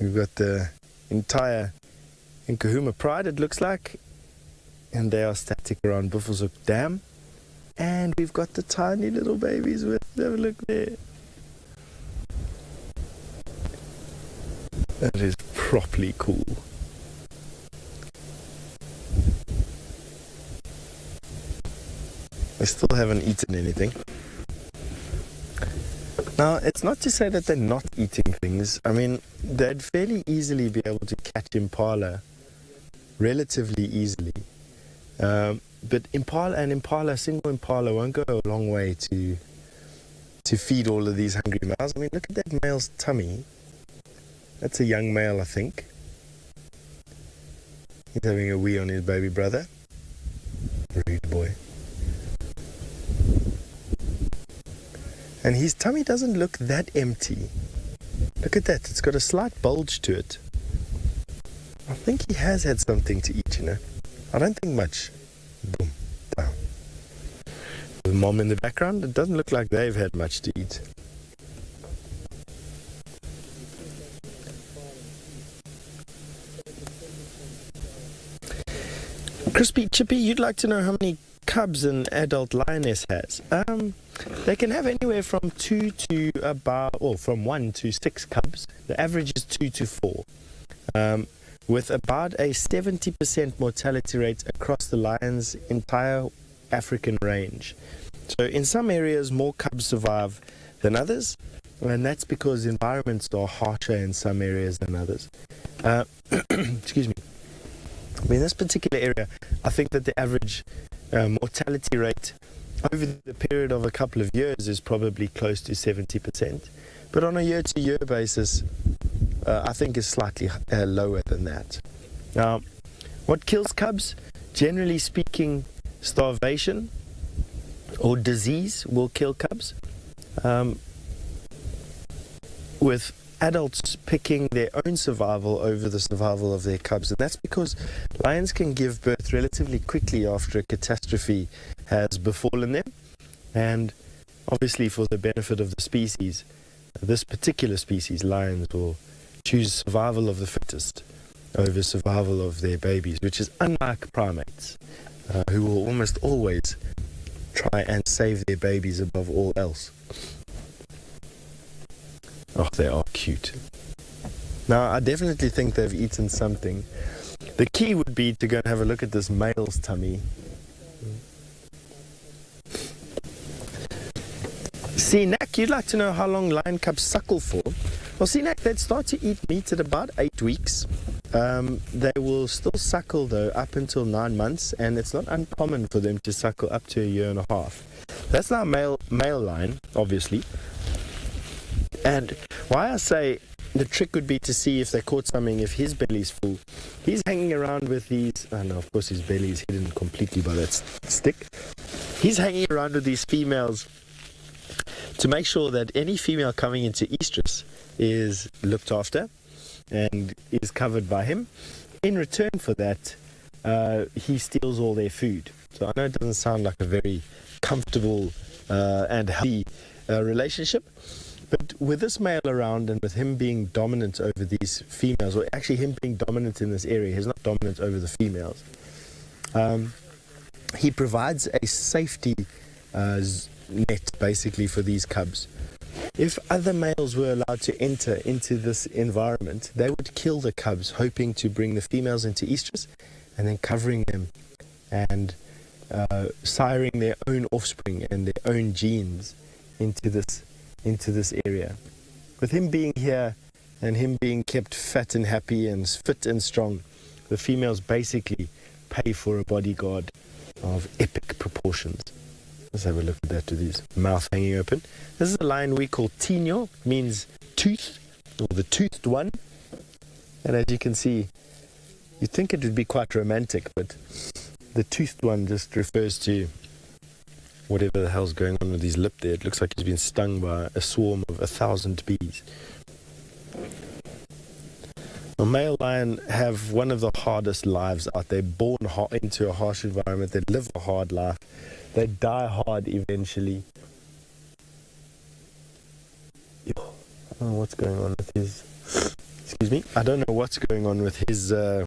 We've got the entire Nkuhuma pride, it looks like, and they are static around Buffelshoek Dam. And we've got the tiny little babies with, have a look there. That is properly cool. They still haven't eaten anything. Now, it's not to say that they're not eating things. I mean, they'd fairly easily be able to catch impala relatively easily. But a single impala won't go a long way to feed all of these hungry males. I mean, look at that male's tummy. That's a young male, I think. He's having a wee on his baby brother. Rude boy. And his tummy doesn't look that empty. Look at that, it's got a slight bulge to it. I think he has had something to eat, you know. I don't think much. Boom, down. The mom in the background, it doesn't look like they've had much to eat. Crispy Chippy, you'd like to know how many cubs an adult lioness has? They can have anywhere from 1 to 6 cubs. The average is 2 to 4. With about a 70% mortality rate across the lion's entire African range. So in some areas, more cubs survive than others, and that's because environments are harsher in some areas than others. Excuse me. In this particular area, I think that the average mortality rate over the period of a couple of years is probably close to 70%. But on a year-to-year basis, I think is slightly lower than that. Now, what kills cubs? Generally speaking, starvation or disease will kill cubs. With adults picking their own survival over the survival of their cubs. And that's because lions can give birth relatively quickly after a catastrophe has befallen them. And obviously for the benefit of the species, this particular species, lions, will choose survival of the fittest over survival of their babies, which is unlike primates, who will almost always try and save their babies above all else. Oh, they are cute. Now, I definitely think they've eaten something. The key would be to go and have a look at this male's tummy. Sinak, you'd like to know how long lion cubs suckle for? Well, Sinak, they'd start to eat meat at about 8 weeks. They will still suckle, though, up until 9 months, and it's not uncommon for them to suckle up to 1.5 years. That's now male lion, obviously. And why I say the trick would be to see if they caught something, if his belly's full. He's hanging around with these, no, of course his belly is hidden completely by that stick. He's hanging around with these females to make sure that any female coming into estrus is looked after and is covered by him. In return for that, he steals all their food. So I know it doesn't sound like a very comfortable and healthy relationship. But with this male around and with him being dominant over these females, or actually him being dominant in this area, he's not dominant over the females. He provides a safety net basically for these cubs. If other males were allowed to enter into this environment, they would kill the cubs, hoping to bring the females into estrus and then covering them and siring their own offspring and their own genes into this area. With him being here and him being kept fat and happy and fit and strong, the females basically pay for a bodyguard of epic proportions. Let's have a look at that with his mouth hanging open. This is a lion we call Tino, means tooth, or the toothed one. And as you can see, you'd think it would be quite romantic, but the toothed one just refers to whatever the hell's going on with his lip there. It looks like he's been stung by a swarm of 1,000 bees. A male lion have one of the hardest lives out there. Born into a harsh environment. They live a hard life. They die hard eventually. I don't know what's going on with his... Excuse Excuse me. I don't know what's going on with his lip.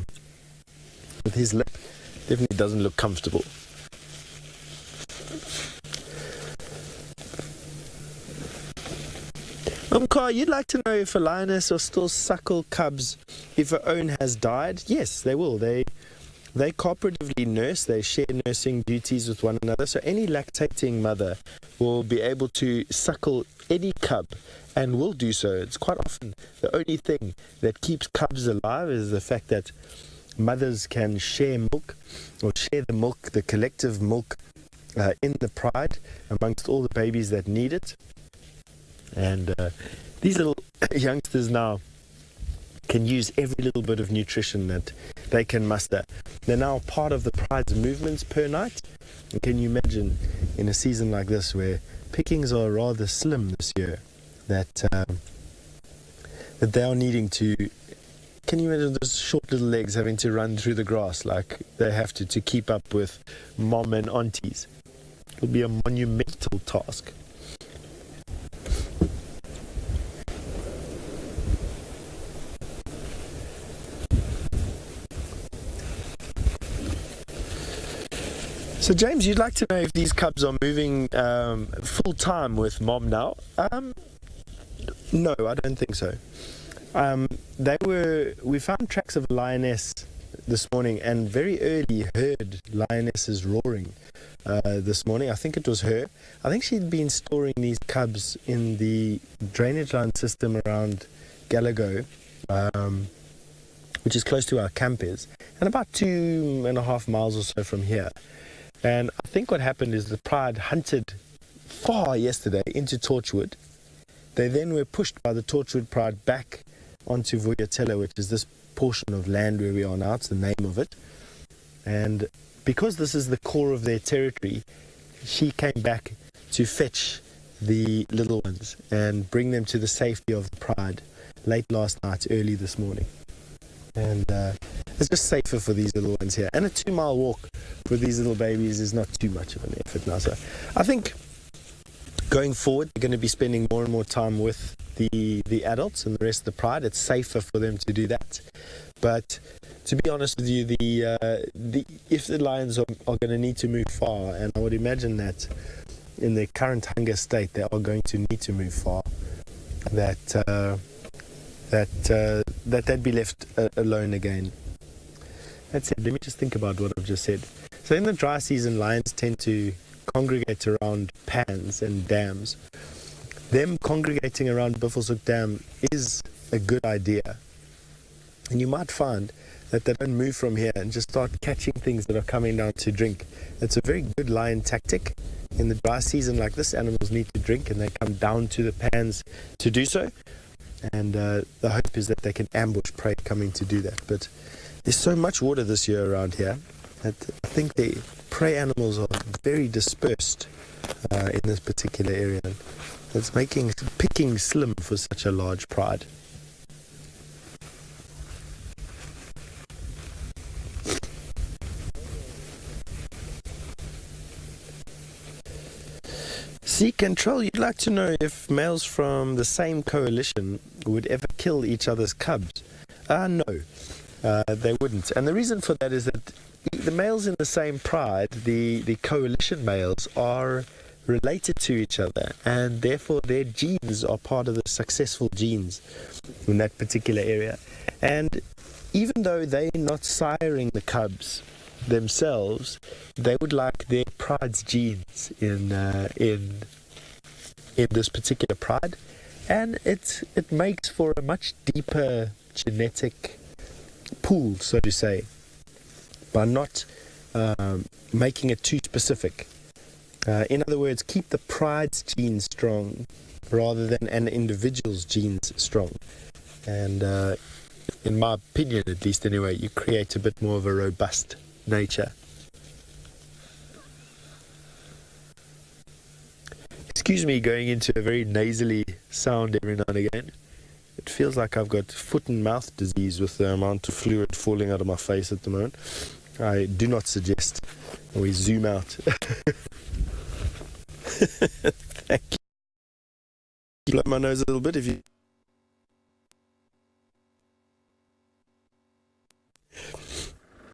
Definitely doesn't look comfortable. Carl, you'd like to know if a lioness will still suckle cubs if her own has died? Yes, they will. They cooperatively nurse. They share nursing duties with one another. So any lactating mother will be able to suckle any cub and will do so. It's quite often the only thing that keeps cubs alive is the fact that mothers can share milk, or share the milk, the collective milk in the pride amongst all the babies that need it. And these little youngsters now can use every little bit of nutrition that they can muster. They're now part of the pride's movements per night. And can you imagine in a season like this where pickings are rather slim this year, that they are needing to, can you imagine those short little legs having to run through the grass like they have to keep up with mom and aunties? It'll be a monumental task. So James, you'd like to know if these cubs are moving full time with mom now? No, I don't think so. We found tracks of a lioness this morning, and very early heard lionesses roaring this morning. I think it was her. I think she'd been storing these cubs in the drainage line system around Gallagher, which is close to our camp is, and about 2.5 miles or so from here. And I think what happened is the pride hunted far yesterday into Torchwood. They then were pushed by the Torchwood pride back onto Vuyatela, which is this portion of land where we are now. It's the name of it. And because this is the core of their territory, she came back to fetch the little ones and bring them to the safety of the pride late last night, early this morning. And it's just safer for these little ones here. And a 2-mile walk for these little babies is not too much of an effort now. So I think going forward, they're going to be spending more and more time with the adults and the rest of the pride. It's safer for them to do that. But to be honest with you, if the lions are going to need to move far, and I would imagine that in their current hunger state, they are going to need to move far, that they'd be left alone again. That's it. Let me just think about what I've just said. So in the dry season, lions tend to congregate around pans and dams. Them congregating around Buffelshoek Dam is a good idea. And you might find that they don't move from here and just start catching things that are coming down to drink. It's a very good lion tactic. In the dry season like this, animals need to drink and they come down to the pans to do so. And the hope is that they can ambush prey coming to do that. But there's so much water this year around here that I think the prey animals are very dispersed in this particular area. It's making picking slim for such a large pride. Sea Control, you'd like to know if males from the same coalition would ever kill each other's cubs? No, they wouldn't. And the reason for that is that the males in the same pride, the coalition males, are related to each other, and therefore their genes are part of the successful genes in that particular area. And even though they're not siring the cubs themselves, they would like their pride's genes in this particular pride, and it makes for a much deeper genetic pool, so to say, by not making it too specific. In other words, keep the pride's genes strong rather than an individual's genes strong. And in my opinion, at least anyway, you create a bit more of a robust nature. Excuse me going into a very nasally sound every now and again. It feels like I've got foot and mouth disease with the amount of fluid falling out of my face at the moment. I do not suggest we zoom out. Thank you. Blow my nose a little bit if you